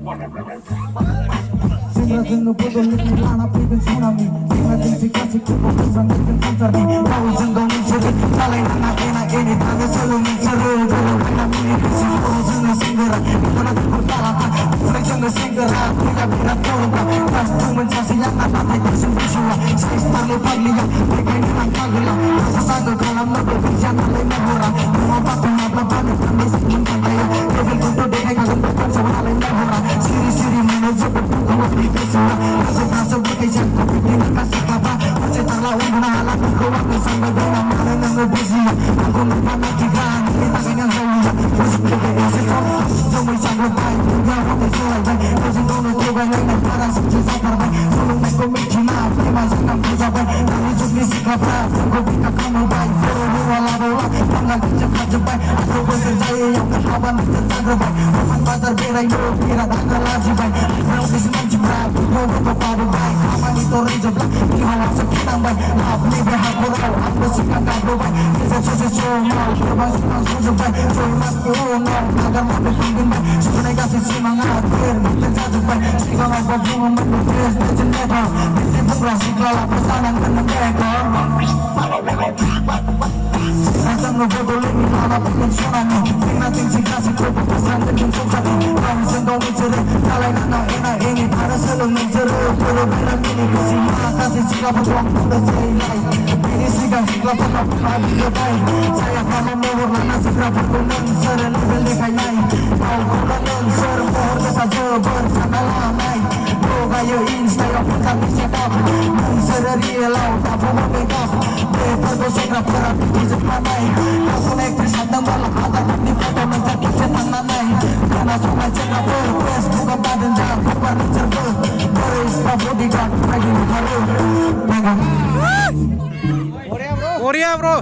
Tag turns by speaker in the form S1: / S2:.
S1: Sing no bodo ni lana pibin tsunami Sing si kasih kupo kusang ikan pancarni Kau jengkau mencuri Salai anak-anak ini Tanya selalu mencuri Dulu kena mini kisi Kau jengkau singgara Itu nanti bertalakan Sing jengkau singgara Tiga kira turunkan Tas tu mencari yang ada Tiga sembusua Sais parli parli yang Tiga ini lang kagula Rasa sanggup kalam nabi Bijan alai nahura Rumah batu mabla bani Kami sing kaya Debil kuntu dekai kagum berkan Sama alai nahura Siri-siri menuju bertunggu Kesua kasih-kasih berkejan Kopi dina kasih kabar Percetarlah undang halat Kuat bersama dengan mana ngebusnya Aku mempanah tigaan Kita dengan zaunya Terus berkaya sesuatu Semua sanggup baik Yang waktu selai baik Terus dono coba yang barang Sukses sakar baik Sulung naik komik Cina Prima senang kerja baik Kami jubli sikapra Kopi kamu baik Buru wala bola Panggal cepat-cepat Aku berserjaya yang ketaban Terjaga baik Roman bazar berai Kira tanggal lagi baik Rau kesenang jebrak Mau berpadu baik Aman itu rejeblak Ini halang sekitar baik Maaf nih behak berau Aku sikap kabel baik Kita sosial mau Terbang senang susah baik Soal mas unong Agar mampu pimpin baik Sebenarnya kasih semangat Biar terjatuh baik Sikap apa bunga Menurut legend metal Bikin berasi kelala Pesanan kena mereka Rasa ngebodoh ini Lama pengen tsunami Sing nanti sing kasih Kupu pesan dengan susah Kau jengkau mencuri Kalai anak-anak ini Para selung mencuri Puru bilang ini Kasih malah kasih Sikap berjuang Udah selesai Ini sikap Sikap berjuang Habis baik Saya kamu mewur Lana segera berkunung Seren level dekai naik Kau kunung Seren pohon desa jeber Sanalah naik Bro gaya insta Yang pekat dicetak Seren rielau Tak perlu make-up Paper gosok rap berat Di depan naik Aku naik Trisandang balap Atar di foto Menjadi setan nanai Karena sungai cekap berpes Bukan badan jalan Kebar mencerbe Boris Pak Bodyguard Lagi haru Korea bro